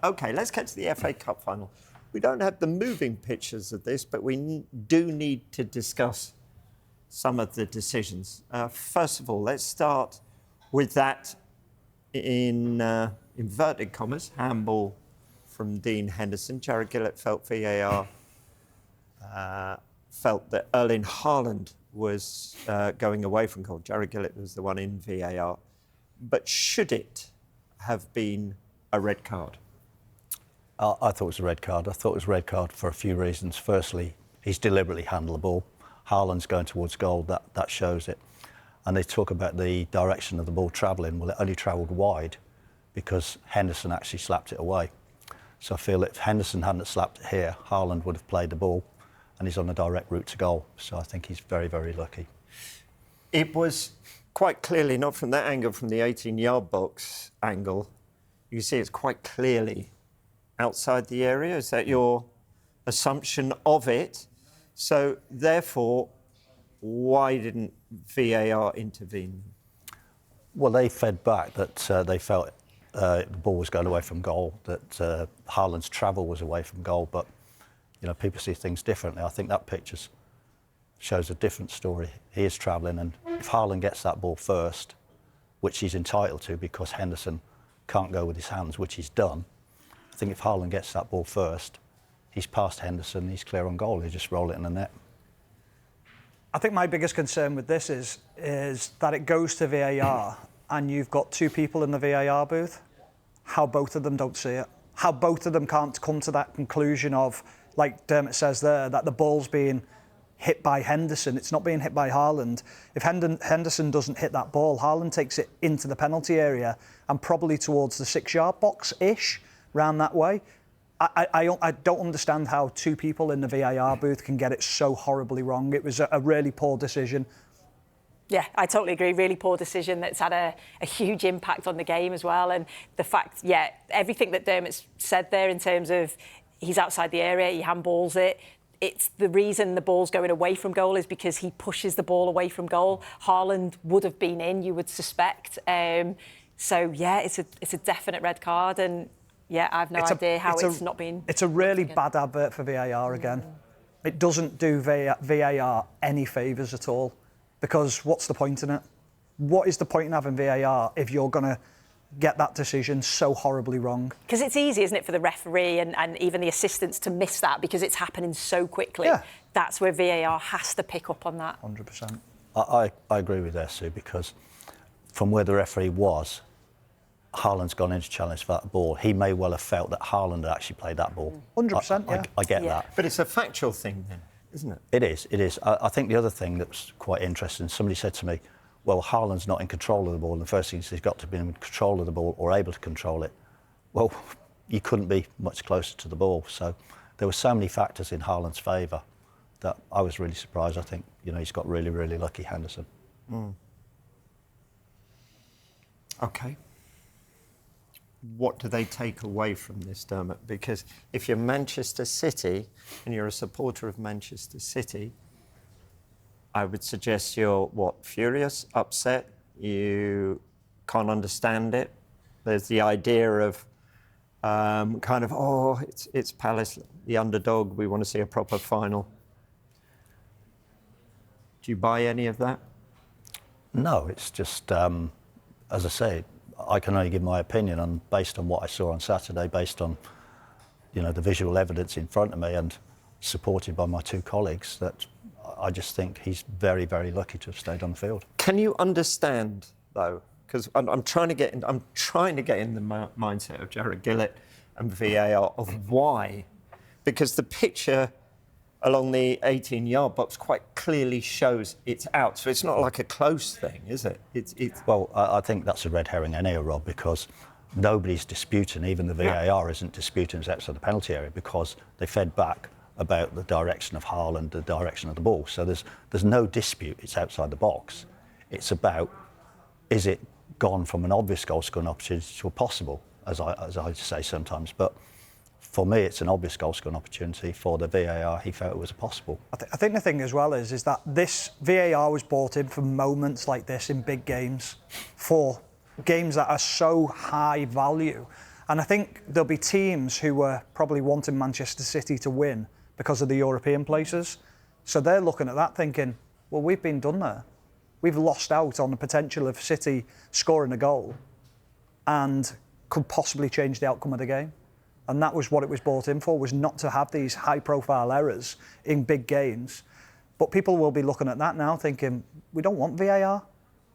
OK, let's get to the FA Cup final. We don't have the moving pictures of this, but we do need to discuss some of the decisions. First of all, let's start with that in inverted commas, handball from Dean Henderson. Jared Gillett felt VAR felt that Erling Haaland was going away from goal. Jared Gillett was the one in VAR. But should it have been a red card? I thought it was a red card. I thought it was a red card for a few reasons. Firstly, he's deliberately handled the ball. Haaland's going towards goal, that shows it. And they talk about the direction of the ball travelling. Well, it only travelled wide because Henderson actually slapped it away. So I feel if Henderson hadn't slapped it here, Haaland would have played the ball and he's on a direct route to goal. So I think he's very, very lucky. It was quite clearly, not from that angle, from the 18-yard box angle, you see it's quite clearly outside the area. Is that your assumption of it? So, therefore, why didn't VAR intervene? Well, they fed back that they felt the ball was going away from goal, that Haaland's travel was away from goal, but, you know, people see things differently. I think that picture shows a different story. He is travelling, and if Haaland gets that ball first, which he's entitled to because Henderson can't go with his hands, which he's done, I think if Haaland gets that ball first, he's past Henderson, he's clear on goal, he just roll it in the net. I think my biggest concern with this is that it goes to VAR and you've got two people in the VAR booth, how both of them don't see it, how both of them can't come to that conclusion of, like Dermot says there, that the ball's being hit by Henderson, it's not being hit by Haaland. If Henderson doesn't hit that ball, Haaland takes it into the penalty area and probably towards the 6-yard box-ish, round that way. I don't understand how two people in the VAR booth can get it so horribly wrong. It was a really poor decision. Yeah, I totally agree. Really poor decision that's had a huge impact on the game as well. And the fact, yeah, everything that Dermot's said there in terms of he's outside the area, he handballs it. It's the reason the ball's going away from goal is because he pushes the ball away from goal. Haaland would have been in, you would suspect. So, yeah, it's a definite red card. And, yeah, I have no idea how it's not been... It's a really bad advert for VAR again. It doesn't do VAR any favours at all. Because what's the point in it? What is the point in having VAR if you're going to get that decision so horribly wrong? Because it's easy, isn't it, for the referee and even the assistants to miss that because it's happening so quickly. Yeah. That's where VAR has to pick up on that. 100%. I agree with that, Sue, because from where the referee was, Haaland's gone in to challenge for that ball. He may well have felt that Haaland had actually played that ball. 100%, yeah. I get that. But it's a factual thing then, isn't it? It is. I think the other thing that's quite interesting, somebody said to me, well, Haaland's not in control of the ball, and the first thing is he's got to be in control of the ball or able to control it. Well, you couldn't be much closer to the ball. So there were so many factors in Haaland's favour that I was really surprised. I think, you know, he's got really, really lucky, Henderson. OK. What do they take away from this, Dermot? Because if you're Manchester City and you're a supporter of Manchester City, I would suggest you're, what, furious, upset, you can't understand it. There's the idea of kind of, oh, it's Palace, the underdog, we want to see a proper final. Do you buy any of that? No, it's just, as I say, I can only give my opinion on based on what I saw on Saturday, based on, you know, the visual evidence in front of me and supported by my two colleagues, that I just think he's very, very lucky to have stayed on the field. Can you understand, though, because I'm trying to get in the mindset of Jared Gillett and VAR of why, because the picture along the 18-yard box quite clearly shows it's out. So it's not like a close thing, is it? It's... Well, I think that's a red herring anyhow, Rob, because nobody's disputing, even the VAR isn't disputing it's outside the penalty area because they fed back about the direction of Haaland, the direction of the ball. So there's no dispute it's outside the box. It's about, is it gone from an obvious goal-scoring opportunity to a possible, as I say sometimes. But for me, it's an obvious goal-scoring opportunity. For the VAR, he felt it was possible. I think the thing as well is that this VAR was brought in for moments like this in big games, for games that are so high value. And I think there'll be teams who were probably wanting Manchester City to win because of the European places. So they're looking at that thinking, well, we've been done there. We've lost out on the potential of City scoring a goal and could possibly change the outcome of the game. And that was what it was brought in for, was not to have these high-profile errors in big games. But people will be looking at that now thinking, we don't want VAR.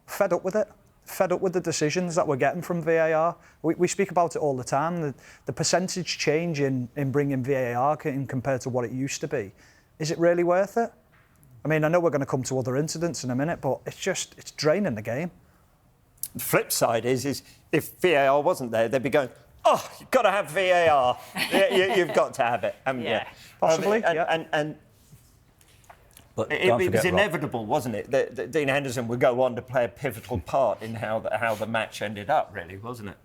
Fed up with it. Fed up with the decisions that we're getting from VAR. We speak about it all the time. The percentage change in bringing VAR in compared to what it used to be. Is it really worth it? I mean, I know we're going to come to other incidents in a minute, but it's draining the game. The flip side is if VAR wasn't there, they'd be going, oh, you've got to have VAR. You've got to have it. Yeah. Possibly, But it was inevitable, wasn't it? That Dean Henderson would go on to play a pivotal part in how the match ended up, really, wasn't it?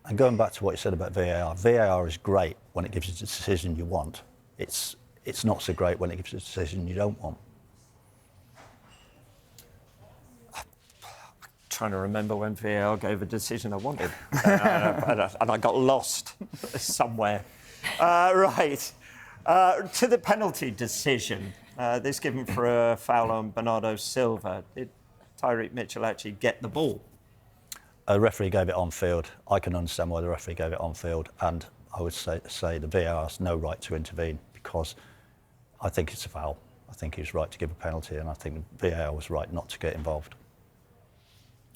And going back to what you said about VAR, VAR is great when it gives you the decision you want. It's not so great when it gives you the decision you don't want. Trying to remember when VAR gave a decision I wanted, and I got lost somewhere. Right, to the penalty decision. This given for a foul on Bernardo Silva. Did Tyreek Mitchell actually get the ball? The referee gave it on field. I can understand why the referee gave it on field, and I would say the VAR has no right to intervene because I think it's a foul. I think he was right to give a penalty, and I think the VAR was right not to get involved.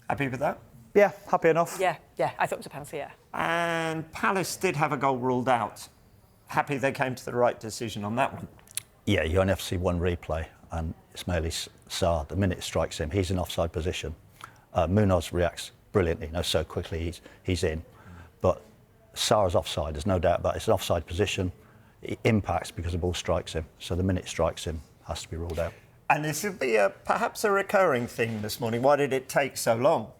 Happy with that? Yeah, happy enough. Yeah, I thought it was a penalty, yeah. And Palace did have a goal ruled out. Happy they came to the right decision on that one. Yeah, you only have to see one replay, and Ismaili Sarr, the minute it strikes him, he's in offside position. Munoz reacts brilliantly, so quickly he's in. But Sarr is offside, there's no doubt about it. It's an offside position. It impacts because the ball strikes him. So the minute it strikes him, has to be ruled out. And this will be perhaps a recurring theme this morning. Why did it take so long?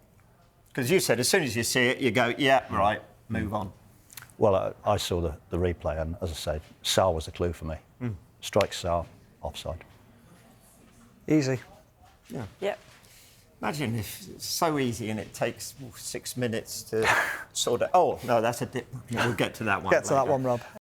Because you said as soon as you see it, you go, yeah, right, move on. Well, I saw the replay, and as I said, Sarr was the clue for me. Strike Sarr, offside. Easy. Yeah. Yep. Imagine if it's so easy and it takes 6 minutes to sort of... Oh, no, that's a dip. We'll get to that one Get to later. that one, Rob.